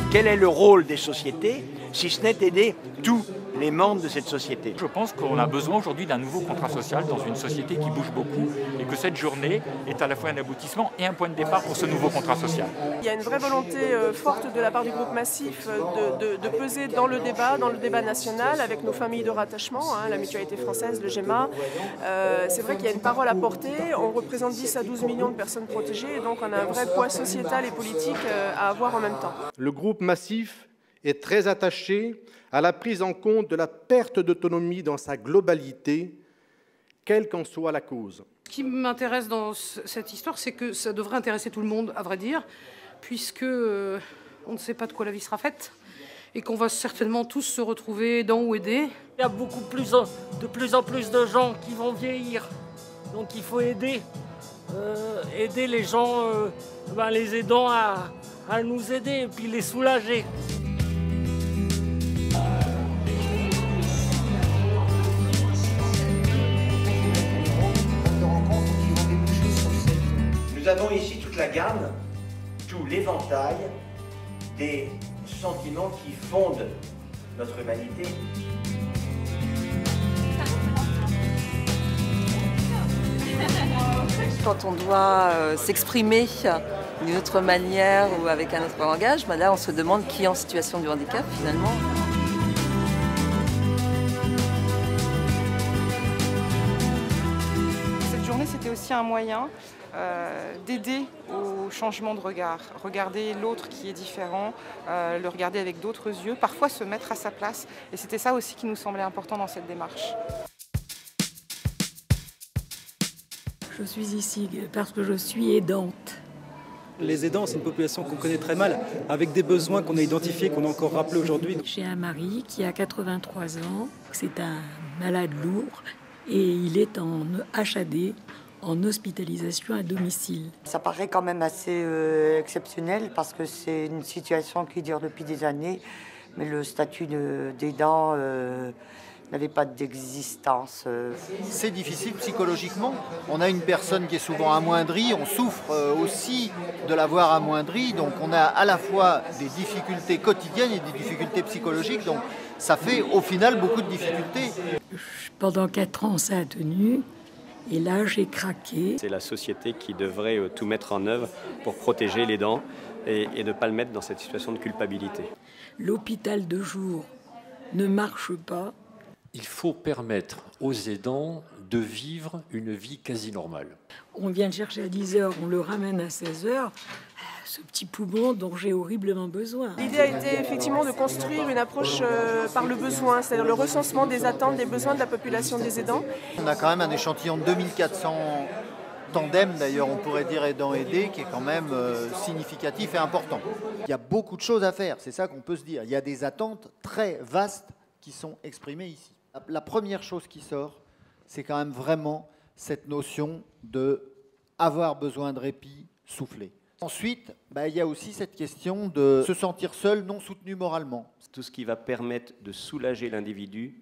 Quel est le rôle des sociétés, si ce n'est d'aider tous les membres de cette société? Je pense qu'on a besoin aujourd'hui d'un nouveau contrat social dans une société qui bouge beaucoup et que cette journée est à la fois un aboutissement et un point de départ pour ce nouveau contrat social. Il y a une vraie volonté forte de la part du groupe Massif de peser dans le débat national avec nos familles de rattachement, la Mutualité française, le GEMA. C'est vrai qu'il y a une parole à porter, on représente 10 à 12 millions de personnes protégées et donc on a un vrai poids sociétal et politique à avoir en même temps. Le groupe Massif est très attaché à la prise en compte de la perte d'autonomie dans sa globalité, quelle qu'en soit la cause. Ce qui m'intéresse dans cette histoire, c'est que ça devrait intéresser tout le monde, à vrai dire, puisque on ne sait pas de quoi la vie sera faite et qu'on va certainement tous se retrouver aidants ou aidés. Il y a de plus en plus de gens qui vont vieillir, donc il faut aider les gens, les aidants à nous aider et puis les soulager. Nous avons ici toute la gamme, tout l'éventail des sentiments qui fondent notre humanité. Quand on doit s'exprimer d'une autre manière ou avec un autre langage, là on se demande qui est en situation de handicap finalement. Cette journée, c'était aussi un moyen d'aider au changement de regard. Regarder l'autre qui est différent, le regarder avec d'autres yeux, parfois se mettre à sa place. Et c'était ça aussi qui nous semblait important dans cette démarche. Je suis ici parce que je suis aidante. Les aidants, c'est une population qu'on connaît très mal, avec des besoins qu'on a identifiés, qu'on a encore rappelés aujourd'hui. J'ai un mari qui a 83 ans, c'est un malade lourd et il est en HAD, en hospitalisation à domicile. Ça paraît quand même assez exceptionnel parce que c'est une situation qui dure depuis des années, mais le statut d'aidant n'avait pas d'existence. C'est difficile psychologiquement. On a une personne qui est souvent amoindrie, on souffre aussi de l'avoir amoindrie, donc on a à la fois des difficultés quotidiennes et des difficultés psychologiques, donc ça fait au final beaucoup de difficultés. Pendant 4 ans, ça a tenu. Et là, j'ai craqué. C'est la société qui devrait tout mettre en œuvre pour protéger l'aidant et ne pas le mettre dans cette situation de culpabilité. L'hôpital de jour ne marche pas. Il faut permettre aux aidants de vivre une vie quasi normale. On vient le chercher à 10h, on le ramène à 16h. Ce petit poumon dont j'ai horriblement besoin. L'idée a été effectivement de construire une approche par le besoin, c'est-à-dire le recensement des attentes, des besoins de la population des aidants. On a quand même un échantillon de 2400 tandems, d'ailleurs on pourrait dire aidants-aidés, qui est quand même significatif et important. Il y a beaucoup de choses à faire, c'est ça qu'on peut se dire. Il y a des attentes très vastes qui sont exprimées ici. La première chose qui sort, c'est quand même vraiment cette notion d'avoir besoin de répit, souffler. Ensuite, il y a aussi cette question de se sentir seul, non soutenu moralement. Tout ce qui va permettre de soulager l'individu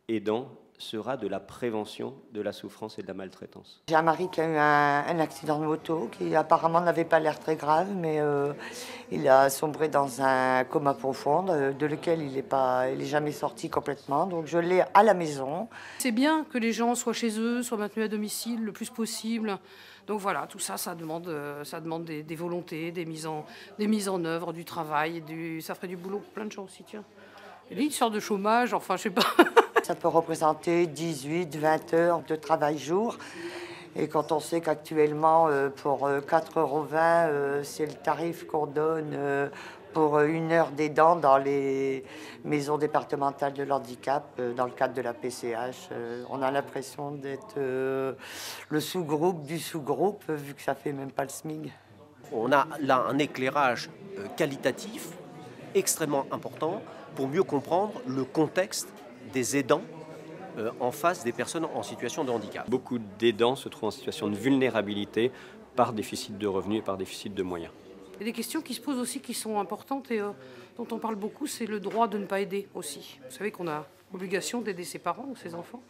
aidant sera de la prévention de la souffrance et de la maltraitance. J'ai un mari qui a eu un accident de moto qui apparemment n'avait pas l'air très grave, mais il a sombré dans un coma profond de lequel il est jamais sorti complètement. Donc je l'ai à la maison. C'est bien que les gens soient chez eux, soient maintenus à domicile le plus possible. Donc voilà, tout ça, ça demande des volontés, des mises en œuvre, du travail, ça ferait du boulot pour plein de gens aussi, tiens. Et lui, il sort de chômage, enfin, je sais pas. Ça peut représenter 18, 20 heures de travail jour. Et quand on sait qu'actuellement, pour 4,20 €, c'est le tarif qu'on donne pour 1 heure d'aidant dans les maisons départementales de l'handicap, dans le cadre de la PCH, on a l'impression d'être le sous-groupe du sous-groupe, vu que ça fait même pas le SMIG. On a là un éclairage qualitatif extrêmement important pour mieux comprendre le contexte des aidants en face des personnes en situation de handicap. Beaucoup d'aidants se trouvent en situation de vulnérabilité par déficit de revenus et par déficit de moyens. Il y a des questions qui se posent aussi qui sont importantes et dont on parle beaucoup, c'est le droit de ne pas aider aussi. Vous savez qu'on a l'obligation d'aider ses parents ou ses enfants.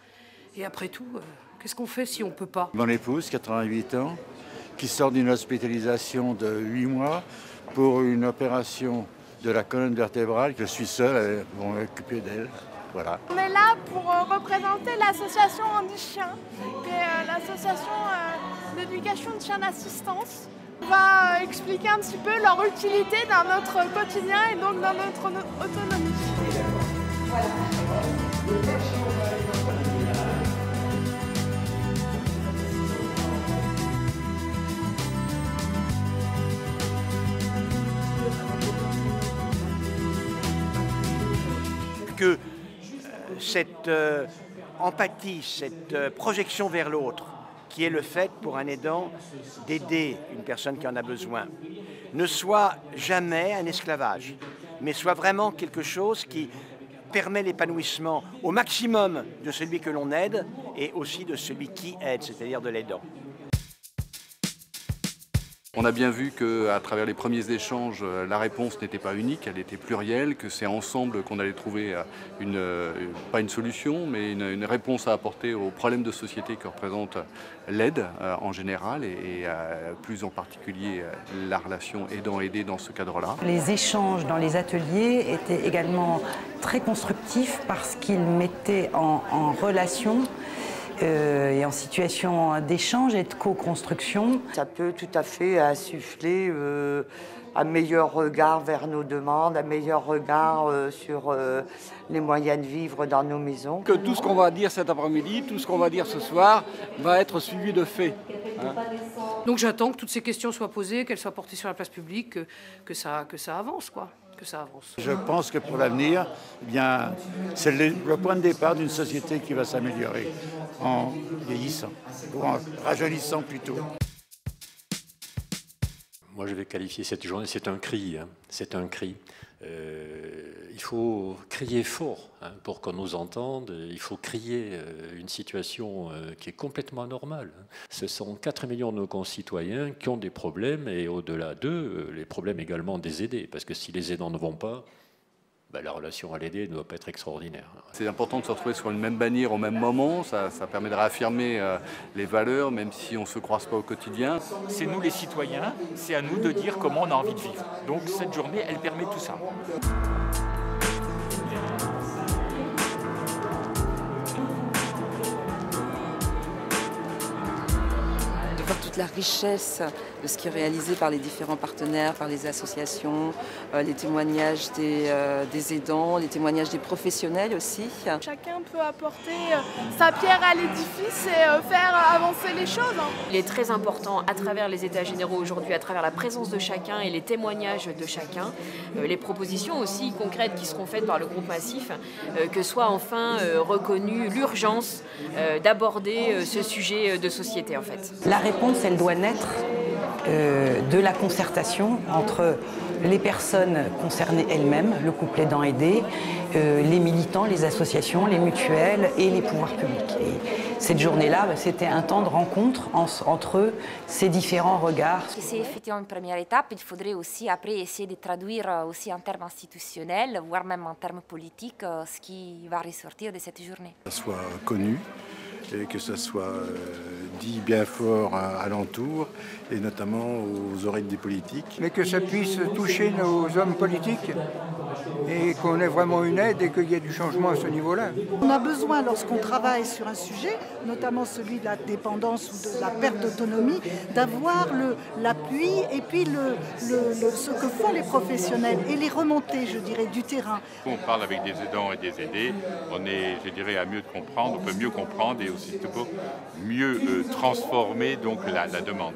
Et après tout, qu'est-ce qu'on fait si on ne peut pas? Mon épouse, 88 ans, qui sort d'une hospitalisation de 8 mois pour une opération de la colonne vertébrale. Je suis seul, ils vont m'occuper d'elle. Voilà. On est là pour représenter l'association Andy Chien, qui est l'association d'éducation de chiens d'assistance. On va expliquer un petit peu leur utilité dans notre quotidien et donc dans notre autonomie. Que cette empathie, cette projection vers l'autre, qui est le fait pour un aidant d'aider une personne qui en a besoin, ne soit jamais un esclavage, mais soit vraiment quelque chose qui permet l'épanouissement au maximum de celui que l'on aide et aussi de celui qui aide, c'est-à-dire de l'aidant. On a bien vu qu'à travers les premiers échanges, la réponse n'était pas unique, elle était plurielle, que c'est ensemble qu'on allait trouver pas une solution, mais une réponse à apporter aux problèmes de société que représente l'aide en général et plus en particulier la relation aidant-aidé dans ce cadre-là. Les échanges dans les ateliers étaient également très constructifs parce qu'ils mettaient en relation et en situation d'échange et de co-construction. Ça peut tout à fait insuffler un meilleur regard vers nos demandes, un meilleur regard sur les moyens de vivre dans nos maisons. Que tout ce qu'on va dire cet après-midi, tout ce qu'on va dire ce soir, va être suivi de faits. Donc j'attends que toutes ces questions soient posées, qu'elles soient portées sur la place publique, que ça avance, quoi. Que ça avance. Je pense que pour l'avenir, eh bien, c'est le point de départ d'une société qui va s'améliorer en vieillissant, ou en rajeunissant plutôt. Moi, je vais qualifier cette journée, c'est un cri. Hein. C'est un cri. Il faut crier fort pour qu'on nous entende. Il faut crier une situation qui est complètement anormale. Ce sont 4 millions de nos concitoyens qui ont des problèmes et au-delà d'eux, les problèmes également des aidés. Parce que si les aidants ne vont pas, ben, la relation à l'aider ne doit pas être extraordinaire. C'est important de se retrouver sur une même bannière au même moment, ça permet de réaffirmer les valeurs, même si on ne se croise pas au quotidien. C'est nous les citoyens, c'est à nous de dire comment on a envie de vivre. Donc cette journée, elle permet tout ça. Toute la richesse de ce qui est réalisé par les différents partenaires, par les associations, les témoignages des aidants, les témoignages des professionnels aussi. Chacun peut apporter sa pierre à l'édifice et faire avancer les choses. Il est très important à travers les états généraux aujourd'hui, à travers la présence de chacun et les témoignages de chacun, les propositions aussi concrètes qui seront faites par le groupe Massif, que soit enfin reconnue l'urgence d'aborder ce sujet de société en fait. La réponse, elle doit naître de la concertation entre les personnes concernées elles-mêmes, le couple aidant-aidé, les militants, les associations, les mutuelles et les pouvoirs publics. Et cette journée-là, c'était un temps de rencontre entre ces différents regards. C'est effectivement une première étape. Il faudrait aussi après essayer de traduire aussi en termes institutionnels, voire même en termes politiques, ce qui va ressortir de cette journée. Que ça soit connu et que ça soit dit bien fort alentour, et notamment aux oreilles des politiques. Mais que ça puisse toucher nos hommes politiques et qu'on ait vraiment une aide et qu'il y ait du changement à ce niveau-là. On a besoin, lorsqu'on travaille sur un sujet, notamment celui de la dépendance ou de la perte d'autonomie, d'avoir l'appui et puis ce que font les professionnels et les remontées, je dirais, du terrain. On parle avec des aidants et des aidés, on est, je dirais, à mieux de comprendre, on peut mieux comprendre et aussi mieux transformer donc la demande.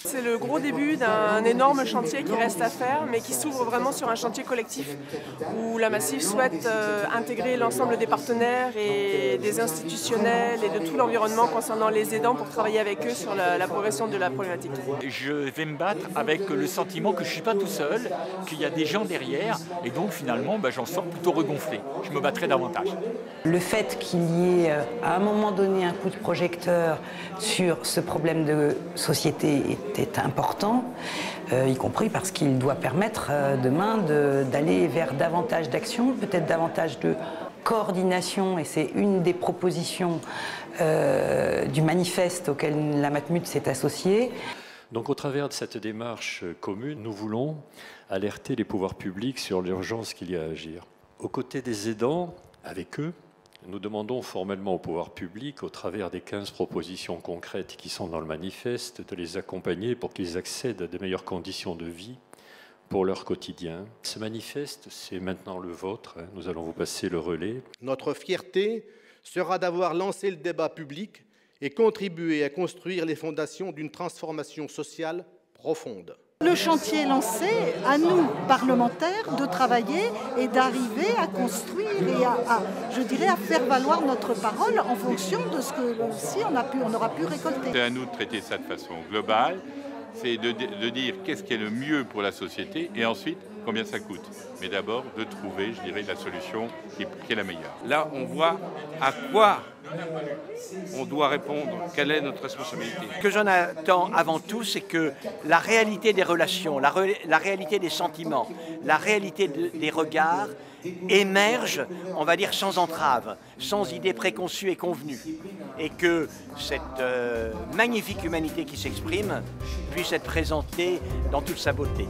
C'est le gros début d'un énorme chantier qui reste à faire, mais qui s'ouvre vraiment sur un chantier collectif, où la Massif souhaite intégrer l'ensemble des partenaires et des institutionnels et de tout l'environnement concernant les aidants pour travailler avec eux sur la progression de la problématique. Je vais me battre avec le sentiment que je ne suis pas tout seul, qu'il y a des gens derrière, et donc finalement j'en sors plutôt regonflé. Je me battrai davantage. Le fait qu'il y ait à un moment donné un coup de projecteur sur ce problème de société était important, y compris parce qu'il doit permettre demain d'aller vers davantage d'actions, peut-être davantage de coordination, et c'est une des propositions du manifeste auquel la Matmut s'est associée. Donc au travers de cette démarche commune, nous voulons alerter les pouvoirs publics sur l'urgence qu'il y a à agir. Aux côtés des aidants, avec eux, nous demandons formellement aux pouvoirs publics, au travers des 15 propositions concrètes qui sont dans le manifeste, de les accompagner pour qu'ils accèdent à de meilleures conditions de vie pour leur quotidien. Ce manifeste, c'est maintenant le vôtre. Nous allons vous passer le relais. Notre fierté sera d'avoir lancé le débat public et contribué à construire les fondations d'une transformation sociale profonde. Le chantier est lancé, à nous, parlementaires, de travailler et d'arriver à construire et à faire valoir notre parole en fonction de ce que aussi on aura pu récolter. C'est à nous de traiter ça de façon globale, c'est de dire qu'est-ce qui est le mieux pour la société et ensuite combien ça coûte. Mais d'abord de trouver, je dirais, la solution qui est la meilleure. Là, on voit à quoi on doit répondre, quelle est notre responsabilité. Ce que j'en attends avant tout, c'est que la réalité des relations, la réalité des sentiments, la réalité des regards émerge, on va dire, sans entrave, sans idées préconçues et convenues. Et que cette magnifique humanité qui s'exprime puisse être présentée dans toute sa beauté.